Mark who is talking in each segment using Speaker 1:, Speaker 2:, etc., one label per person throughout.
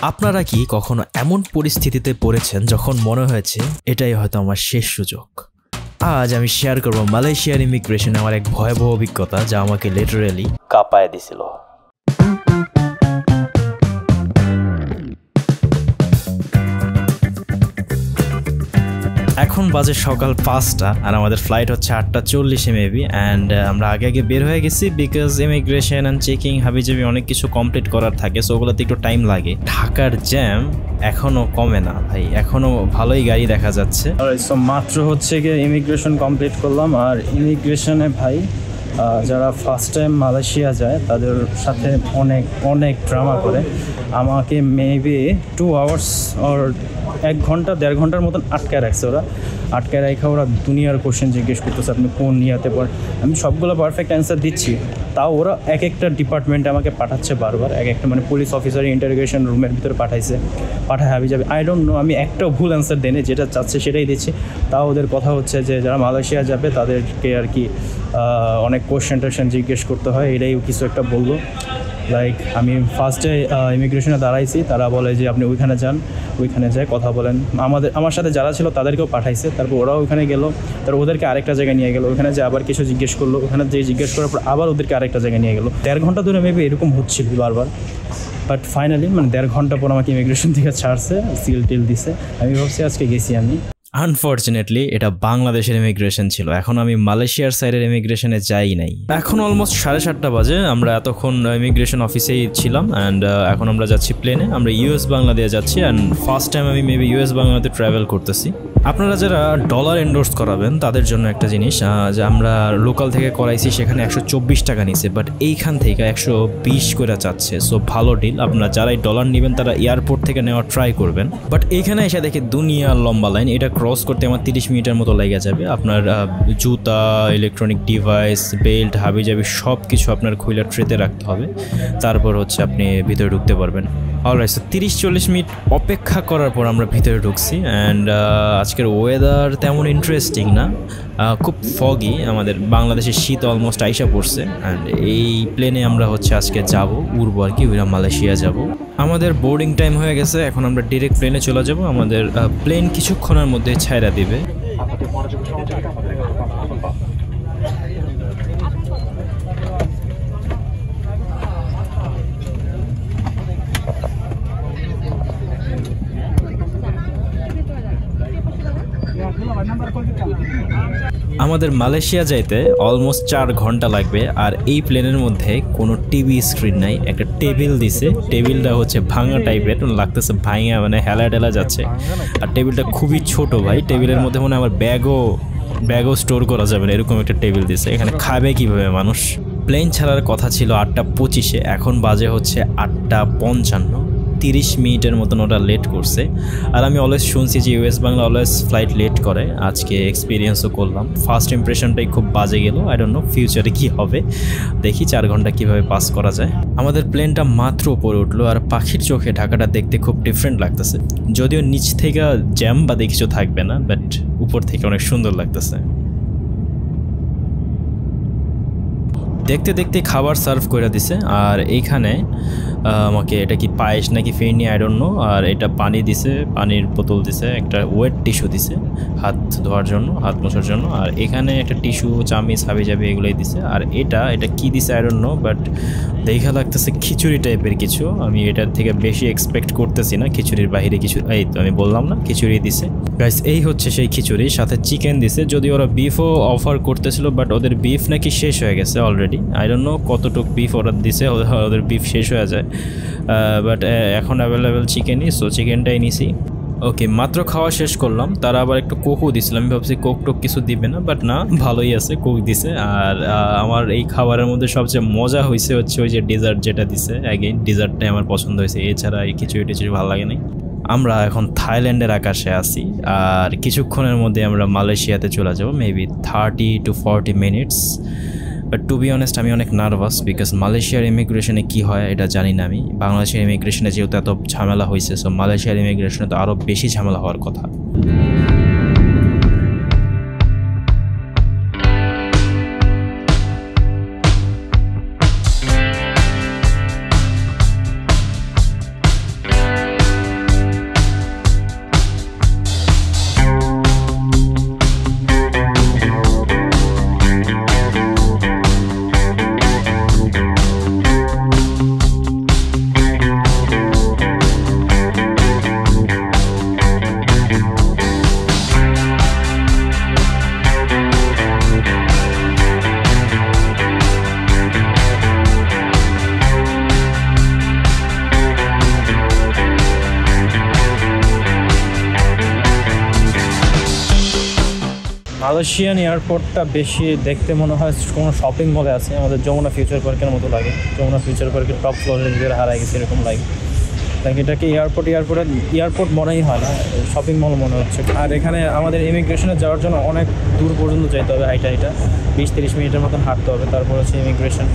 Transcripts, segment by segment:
Speaker 1: আপনারা কি কখনো এমন পরিস্থিতিতে পড়েছেন যখন মনে হয়েছে এটাই হয়তো আমার শেষ সুযোগ? আজ আমি শেয়ার করব মালয়েশিয়ার ইমিগ্রেশনে আমার এক ভয়াবহ অভিজ্ঞতা যা আমাকে লিটারালি কাঁপায় দিছিল। এখন বাজে সকাল 5টা আর আমাদের ফ্লাইট হচ্ছে 8:40 মেবি অ্যান্ড আমরা আগে বের হয়ে গেছি বিকজ ইমিগ্রেশন অ্যান্ড চেকিং হাবিজাবি অনেক কিছু কমপ্লিট করার থাকে, সো ওগুলোতে একটু টাইম লাগে। ঢাকার জ্যাম এখনও কমে না ভাই, এখনও ভালোই গাড়ি দেখা যাচ্ছে। সো মাত্র হচ্ছে গিয়ে ইমিগ্রেশন কমপ্লিট করলাম আর ইমিগ্রেশনে ভাই যারা ফার্স্ট টাইম মালয়েশিয়া যায় তাদের সাথে অনেক ড্রামা করে। আমাকে মেবি 2 আওয়ার্স ওর 1 ঘন্টা 1.5 ঘন্টার মতন আটকায় রাখছে। আটকায় রেখে ওরা দুনিয়ার কোশ্চেন জিজ্ঞেস করতেছে আপনি কোন নিয়াতে পড়েন। আমি সবগুলো পারফেক্ট অ্যান্সার দিচ্ছি, তাও ওরা এক একটা ডিপার্টমেন্টে আমাকে পাঠাচ্ছে বারবার। এক একটা মানে পুলিশ অফিসার ইন্টারোগেশন রুমের ভিতরে পাঠায় হাবি যাবে। আই ডোন্ট নো, আমি একটাও ভুল অ্যান্সার দেনে যেটা চাচ্ছে সেটাই দিচ্ছি। তাও ওদের কথা হচ্ছে যে যারা মালয়েশিয়া যাবে তাদেরকে আর কি অনেক কোশ্চেন জিজ্ঞেস করতে হয়, এটাই কিছু একটা বললো। লাইক আমি ফার্স্টে ইমিগ্রেশনে দাঁড়াইছি, তারা বলে যে আপনি ওইখানে যান, ওইখানে যায় কথা বলেন। আমার সাথে যারা ছিল তাদেরকেও পাঠাইছে, তারপর ওরাও ওইখানে গেলো, তারপর ওদেরকে আরেকটা জায়গায় নিয়ে গেলো। ওখানে যে আবার কিছু জিজ্ঞেস করলো, ওখানে যে জিজ্ঞেস করার পর আবার ওদেরকে আরেকটা জায়গায় নিয়ে গেলো। 1.5 ঘন্টা ধরে মেবি এরকম হচ্ছিল বারবার। বাট ফাইনালি মানে 1.5 ঘন্টা পর আমাকে ইমিগ্রেশন থেকে ছাড়ছে, সিল টিল দিছে। আমি ভাবছি আজকে গেছি আমি। আনফর্চুনেটলি এটা বাংলাদেশের ইমিগ্রেশন ছিল, এখন আমি মালয়েশিয়ার সাইডের ইমিগ্রেশনে যাই নাই। এখন অলমোস্ট 7:30 বাজে, আমরা এতক্ষণ ইমিগ্রেশন অফিসেই ছিলাম অ্যান্ড এখন আমরা যাচ্ছি প্লেনে। আমরা ইউএস বাংলা দিয়ে যাচ্ছি অ্যান্ড ফার্স্ট টাইম আমি মেবি ইউএস বাংলাতে ট্রাভেল করতেছি। আপনারা যারা ডলার এন্ডোর্স করাবেন তাদের জন্য একটা জিনিস, যে আমরা লোকাল থেকে করাইছি সেখানে 124 টাকা নিছে, বাট এইখান থেকে 120 করে চাচ্ছে। সো ভালো ডিল, আপনারা যারাই ডলার নেবেন তারা এয়ারপোর্ট থেকে নেওয়ার ট্রাই করবেন। বাট এইখানে এসে দেখে দুনিয়ার লম্বা লাইন, এটা ক্রস করতে আমার 30 মিনিটের মতো লেগে যাবে। আপনার জুতা, ইলেকট্রনিক ডিভাইস, বেল্ট, হাবিজাবি সব কিছু আপনার খুইলা ট্রেতে রাখতে হবে, তারপর হচ্ছে আপনি ভিতরে ঢুকতে পারবেন। অলরাইট, 30-40 মিনিট অপেক্ষা করার পর আমরা ভিতরে ঢুকছি অ্যান্ড আজকের ওয়েদার তেমন ইন্টারেস্টিং না, খুব ফগি। আমাদের বাংলাদেশের শীত অলমোস্ট আইসা পড়ছে অ্যান্ড এই প্লেনে আমরা হচ্ছে আজকে যাব উড়বো আর কি, ওইরা মালয়েশিয়া যাব। আমাদের বোর্ডিং টাইম হয়ে গেছে, এখন আমরা ডিরেক্ট প্লেনে চলে যাব। আমাদের প্লেন কিছুক্ষণের মধ্যে ছাইরা দিবে। আমাদের মালয়েশিয়া যাইতে অলমোস্ট 4 ঘন্টা লাগবে আর এই প্লেনের মধ্যে কোনো টিভি স্ক্রিন নাই। একটা টেবিল দিছে, টেবিলটা হচ্ছে ভাঙা টাইপের, লাগতেছে ভাঙা মানে হেলা যাচ্ছে। আর টেবিলটা খুবই ছোট ভাই, টেবিলের মধ্যে মনে আমার ব্যাগও স্টোর করা যাবে না, এরকম একটা টেবিল দিছে। এখানে খাবে কিভাবে মানুষ? প্লেন ছাড়ার কথা ছিল 8:25, এখন বাজে হচ্ছে 8:55। 30 মিনিটের মতন ওটা লেট করছে। আর আমি অলওয়েজ শুনছি যে US Bangla always flight late করে, আজকে এক্সপিরিয়েন্সও করলাম। ফার্স্ট ইমপ্রেশনটাই খুব বাজে গেল, আই ডোন্ট নো ফিউচারে কী হবে, দেখি 4 ঘন্টা কীভাবে পাস করা যায়। আমাদের প্লেনটা মাত্র উপরে উঠলো আর পাখির চোখে ঢাকাটা দেখতে খুব ডিফারেন্ট লাগতেছে, যদিও নিচ থেকে জ্যাম বা কিছু থাকবে না, বাট উপর থেকে অনেক সুন্দর লাগতেছে। দেখতে দেখতে খাবার সার্ভ করে দিছে আর এইখানে আমাকে এটা কি পায়েস নাকি ফেরনি আই ডোন্ট নো, আর এটা পানি দিছে, পানির বোতল দিছে, একটা ওয়েট টিস্যু দিছে হাত ধোয়ার জন্য, হাত মোছার জন্য। আর এখানে একটা টিস্যু, চামিচ, হাবিজাবি এগুলোই দিছে। আর এটা কি দিছে আই ডোন্ট নো, বাট দেখা লাগতেছে খিচুড়ি টাইপের কিছু। আমি এটার থেকে বেশি এক্সপেক্ট করতেছি না, খিচুড়ির বাইরে কিছু। এই তো আমি বললাম না, খিচুড়ি দিছে গাইস। এই হচ্ছে সেই খিচুড়ি, সাথে চিকেন দিছে। যদি ওরা বিফও অফার করতেছিল, বাট ওদের বিফ নাকি শেষ হয়ে গেছে অলরেডি। আই ডোন্ট নো কতটুক বিফ অর্ডার দিছে, ওদের বিফ শেষ হয়ে যায়, বাট এখন অ্যাভেলেবেল চিকেনই, সো চিকেনটাই নিছি। ওকে, মাত্র খাওয়া শেষ করলাম, তারা আবার একটু কোকও দিছিল। আমি ভাবছি কোক টোক কিছু দিবে না, বাট না, ভালোই আছে, কোক দিছে। আর আমার এই খাবারের মধ্যে সবচেয়ে মজা হয়েছে হচ্ছে ওই যে ডেজার্ট যেটা দিছে, অ্যাগেইন ডেজার্টটাই আমার পছন্দ হয়েছে, এছাড়া এই খিচুড়ি ভালো লাগে নাই। আমরা এখন থাইল্যান্ডের আকাশে আছি আর কিছুক্ষণের মধ্যে আমরা মালয়েশিয়াতে চলে যাব, maybe 30 to 40 minutes. But to be honest আমি অনেক নার্ভাস, বিকজ মালয়েশিয়ার ইমিগ্রেশনে কী হয় এটা জানি না আমি। বাংলাদেশের ইমিগ্রেশনে যেহেতু এত ঝামেলা হয়েছে, সো মালয়েশিয়ার ইমিগ্রেশনে তো আরও বেশি ঝামেলা হওয়ার কথা।
Speaker 2: মালয়েশিয়ান এয়ারপোর্টটা বেশি দেখতে মনে হয় কোনো শপিং মলে আছে, আমাদের যমুনা ফিউচার পার্কের মতো লাগে। যমুনা ফিউচার পার্কের টপ ফ্লোরের ভিতরে হারাই গেছে এরকম লাগে। লাইক এটাকে এয়ারপোর্ট মনেই হয় না, শপিং মল মনে হচ্ছে। আর এখানে আমাদের ইমিগ্রেশনে যাওয়ার জন্য অনেক দূর পর্যন্ত যেতে হবে, হাইটা 20-30 মিনিটের মতন হাঁটতে হবে, তারপর হচ্ছে ইমিগ্রেশন।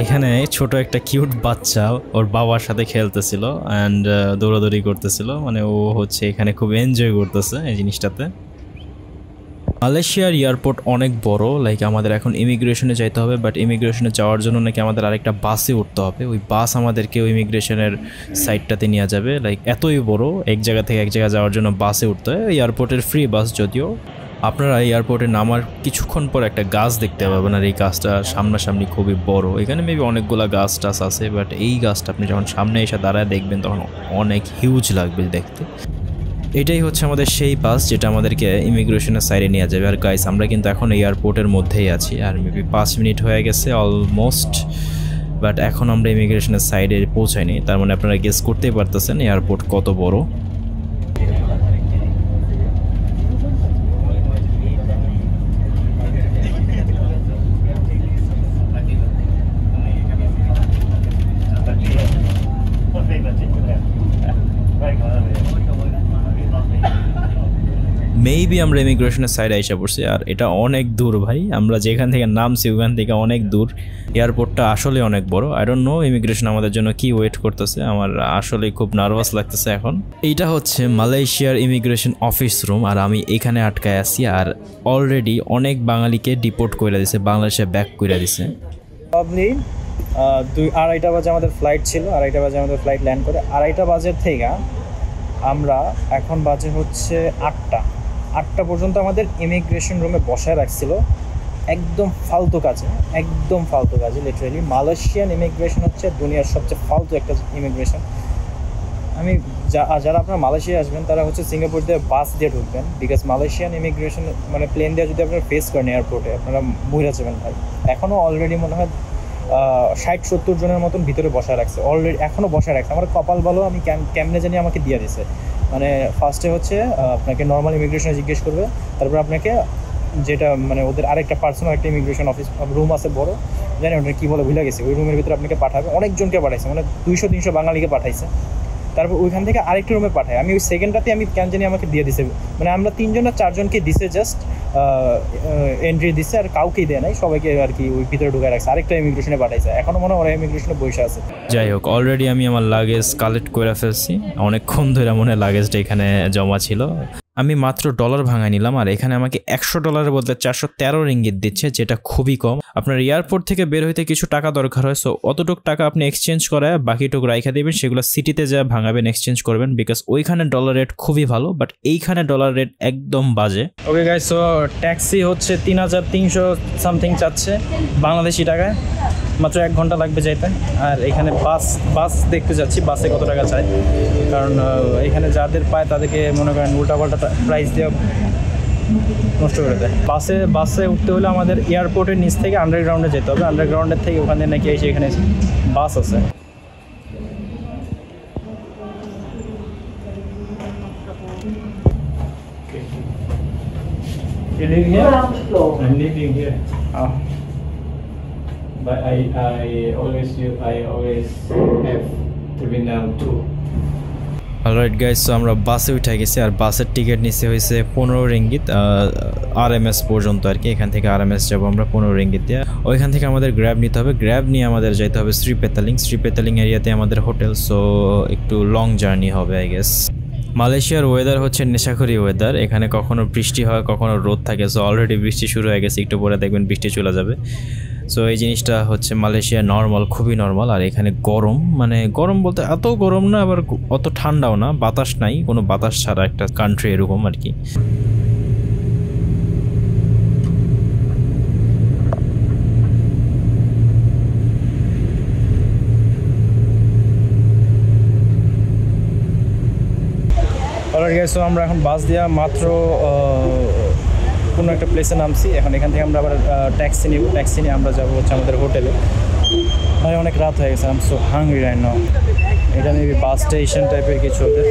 Speaker 1: এখানে ছোট একটা কিউট বাচ্চা ওর বাবার সাথে খেলতেছিল অ্যান্ড দৌড়াদৌড়ি করতেছিল, মানে ও হচ্ছে এখানে খুব এনজয় করতেছে এই জিনিসটাতে। মালয়েশিয়ার এয়ারপোর্ট অনেক বড়, লাইক আমাদের এখন ইমিগ্রেশনে যাইতে হবে, বাট ইমিগ্রেশনে যাওয়ার জন্য নাকি আমাদের আরেকটা বাসে উঠতে হবে। ওই বাস আমাদেরকে ওই ইমিগ্রেশনের সাইডটাতে নিয়ে যাবে। লাইক এতই বড়, এক জায়গা থেকে এক জায়গায় যাওয়ার জন্য বাসে উঠতে হয়। এয়ারপোর্টের ফ্রি বাস যদিও। আপনারা এয়ারপোর্টে নামার কিছুক্ষণ পর একটা গাছ দেখতে পাবেন, আর এই গাছটা সামনাসামনি খুবই বড়। এখানে মেবি অনেকগুলো গাছ টাছ আছে, বাট এই গাছটা আপনি যখন সামনে এসে দাঁড়ায় দেখবেন তখন অনেক হিউজ লাগবে দেখতে। এটাই হচ্ছে আমাদের সেই বাস যেটা আমাদেরকে ইমিগ্রেশনের সাইডে নিয়ে যাবে। আর গাইস, আমরা কিন্তু এখন এয়ারপোর্টের মধ্যেই আছি, আর মেবি 5 মিনিট হয়ে গেছে অলমোস্ট, বাট এখন আমরা ইমিগ্রেশনের সাইডে পৌঁছাইনি। তার মানে আপনারা গেস করতেই পারতেছেন এয়ারপোর্ট কত বড়। মেবি আমরা ইমিগ্রেশনের সাইডে এসে পড়ছি, আর এটা অনেক দূর ভাই। আমরা যেখান থেকে নামছি ওখান থেকে অনেক দূর। এয়ারপোর্টটা আসলে অনেক বড়। আই ডোন্ট নো ইমিগ্রেশন আমাদের জন্য কি ওয়েট করতেছে। আমার আসলে খুব নার্ভাস লাগতেছে এখন। এইটা হচ্ছে মালয়েশিয়ার ইমিগ্রেশন অফিস রুম, আর আমি এখানে আটকায় আছি। আর অলরেডি অনেক বাঙালিকে ডিপোর্ট করে দিছে, বাংলাদেশে ব্যাক করে দিছে।
Speaker 2: প্রবলি 2-2:30 বাজে আমাদের ফ্লাইট ছিল, 2:30 বাজে আমাদের ফ্লাইট ল্যান্ড করে। 2:30 বাজের থেকে আমরা এখন বাজে হচ্ছে 8টা পর্যন্ত আমাদের ইমিগ্রেশন রুমে বসায় রাখছিল। একদম ফালতু কাজে লিটারেলি। মালয়েশিয়ান ইমিগ্রেশন হচ্ছে দুনিয়ার সবচেয়ে ফালতু একটা ইমিগ্রেশন। যারা আপনারা মালয়েশিয়া আসবেন তারা হচ্ছে সিঙ্গাপুর দিয়ে বাস দিয়ে ঢুকবেন, বিকজ মালয়েশিয়ান ইমিগ্রেশন মানে প্লেন দিয়ে যদি আপনারা ফেস করেন এয়ারপোর্টে, আপনারা মহিলা যাবেন ভাই। এখনও অলরেডি মনে হয় 60-70 জনের মতন ভিতরে বসায় রাখছে, অলরেডি এখনও বসায় রাখছে। আমার কপাল ভালো, আমি কেমনে জানি আমাকে দিয়ে দিছে। মানে ফার্স্টে হচ্ছে আপনাকে নর্মাল ইমিগ্রেশনে জিজ্ঞেস করবে, তারপর আপনাকে যেটা মানে ওদের আরেকটা পার্সোনাল একটা ইমিগ্রেশন অফিস রুম আছে বড়, জানি ওটা কী বলে ভুলে গেছি, ওই রুমের ভিতরে আপনাকে পাঠাবে। অনেকজনকে পাঠাইছে, মানে 200-300 বাঙালিকে পাঠাইছে। তারপর ওইখান থেকে আরেকটা রুমে পাঠায়। আমি ওই সেকেন্ডটাতে আমি কেন জানি আমাকে দিয়ে দিছে। মানে আমরা 3জন আর 4জনকে দিছে, জাস্ট এন্ট্রি দিচ্ছে, আর কাউকেই দেয় নাই, সবাইকে আর কি ওই ভিতরে ঢুকায় রাখছে। আরেকটা ইমিগ্রেশনে পাঠাইছে, এখনও মনে হয় ওরা ইমিগ্রেশনে বসে আছে।
Speaker 1: যাই হোক, অলরেডি আমি আমার লাগেজ কালেক্ট করে ফেলছি। অনেকক্ষণ ধরে মনে হয় লাগেজটা এখানে জমা ছিল। আমি মাত্র ডলার ভাঙাই নিলাম, আর এখানে আমাকে $100 বলতে 413 রিঙ্গিত দিচ্ছে, যেটা খুবই কম। আপনার এয়ারপোর্ট থেকে বের হইতে কিছু টাকা দরকার হয়, সো অতটুক টাকা আপনি এক্সচেঞ্জ করে বাকিটুকু রাইখা দেবেন, সেগুলো সিটিতে যা ভাঙাবেন, এক্সচেঞ্জ করবেন, বিকজ ওইখানে ডলার রেট খুবই ভালো, বাট এইখানে ডলার রেট একদম বাজে।
Speaker 2: ওকে গাইস, সো ট্যাক্সি হচ্ছে 3300 সামথিং চাচ্ছে বাংলাদেশি টাকায়। মাত্র 1 ঘন্টা লাগবে যেতে। আর এখানে বাস দেখতে যাচ্ছি, বাসে কত টাকা চাই, কারণ এখানে যাদের পায় তাদেরকে মনে করেন উল্টাপাল্টা প্রাইস দিয়ে নষ্ট করে দেয়। বাসে উঠতে হলে আমাদের এয়ারপোর্টের নিচ থেকে আন্ডারগ্রাউন্ডে যেতে হবে। আন্ডারগ্রাউন্ডের থেকে ওখানে নাকি এসে এখানে বাস আছে। You live here?
Speaker 3: Ground floor.
Speaker 2: I'm living here. Oh.
Speaker 4: But I always have terminal 2.
Speaker 1: Alright guys, so আমরা বাসে উঠে গেছি, আর বাসের টিকিট নিচে হয়েছে 15 রিঙ্গিত RMS পর্যন্ত আর কি। এখান থেকে RMS যাবো আমরা 15 রিঙ্গিত দিয়ে। ওইখান থেকে আমাদের গ্র্যাব নিতে হবে, গ্র্যাব নিয়ে আমাদের যেতে হবে শ্রী পেতালিং এরিয়াতে আমাদের হোটেল। সো একটু লং জার্নি হবে আই গেস। মালয়েশিয়ার ওয়েদার হচ্ছে নেশাখোরি ওয়েদার। এখানে কখনো বৃষ্টি হয়, কখনো রোদ থাকে। সো অলরেডি বৃষ্টি শুরু হয়ে গেছে, একটু পরে দেখবেন বৃষ্টি চলে যাবে। সো এই জিনিসটা হচ্ছে মালয়েশিয়া নর্মাল, খুবই নর্মাল। আর এখানে গরম, মানে গরম বলতে এত গরম না, আবার অত ঠান্ডাও না, বাতাস নাই, কোনো বাতাস ছাড়া একটা কান্ট্রি এরকম আর কি।
Speaker 2: অলরেডি গাইস, সো আমরা এখন বাস দিয়া মাত্র কোনো একটা প্লেসে নামছি। এখন এখান থেকে আমরা আবার ট্যাক্সি নিয়ে আমরা যাবো হচ্ছে আমাদের হোটেলে। ভাই অনেক রাত হয়ে গেছে, I am so hungry right now. এটা মেবি বাস স্টেশন টাইপের কিছু ওদের।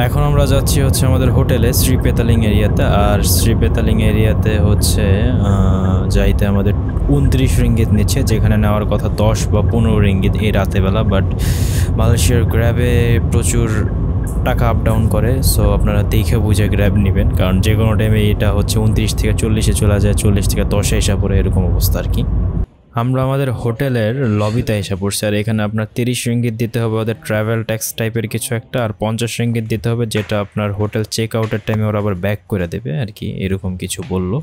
Speaker 1: এখন আমরা যাচ্ছি হচ্ছে আমাদের হোটেলে শ্রী পেতালিং এরিয়াতে, আর শ্রী পেতালিং এরিয়াতে হচ্ছে যাইতে আমাদের 29 রিঙ্গিত নিচ্ছে, যেখানে নেওয়ার কথা 10 বা 15 রিঙ্গিত এই রাতেবেলা। বাট মালয়েশিয়ার গ্র্যাবে প্রচুর টাকা আপ ডাউন করে, সো আপনারা দেখে বুঝে গ্র্যাব নেবেন, কারণ যে কোনো টাইমে এটা হচ্ছে 29 থেকে 40-এ চলে যায়, 40 থেকে 10-এ এসে পড়ে, এরকম অবস্থা আর কি। আমরা আমাদের হোটেলের লবিতে এসে পড়ছি, আর এখানে আপনার 30 রিঙ্গিত দিতে হবে ওদের ট্রাভেল ট্যাক্স টাইপের কিছু একটা, আর 50 রিঙ্গিত দিতে হবে যেটা আপনার হোটেল চেক আউটের টাইমে ওরা আবার ব্যাক করে দেবে আর কি, এরকম কিছু বললো।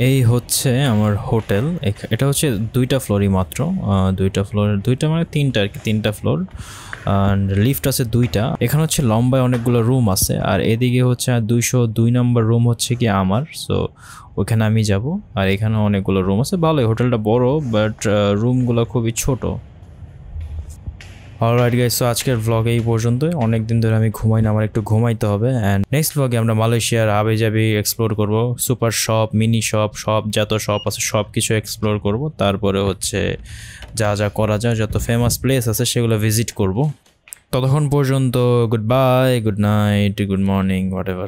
Speaker 1: এই হচ্ছে আমার হোটেল। এটা হচ্ছে 2টা ফ্লোরই মাত্র, 2টা ফ্লোর, 2টা মানে 3টা আর কি, 3টা ফ্লোর, আর লিফট আছে 2টা। এখানে হচ্ছে লম্বায় অনেকগুলো রুম আছে, আর এদিকে হচ্ছে 202 নম্বর রুম হচ্ছে কি আমার, সো ওখানে আমি যাব। আর এখানে অনেকগুলো রুম আছে, ভালোই, হোটেলটা বড়, বাট রুমগুলো খুবই ছোট। অলরাইট গাইস, সো আজকের ভ্লগ এই পর্যন্তই। অনেক দিন ধরে আমি ঘুমাই না, আমার একটু ঘুমাইতে হবে। অ্যান্ড নেক্সট ভ্লগে আমরা মালয়েশিয়ার হাবিজাবি এক্সপ্লোর করব, সুপার শপ, মিনি শপ, যত শপ আছে সব কিছু এক্সপ্লোর করব। তারপরে হচ্ছে যা যা করা যায়, যত ফেমাস প্লেস আছে সেগুলো ভিজিট করব। ততক্ষণ পর্যন্ত good bye, good night, good morning, what ever.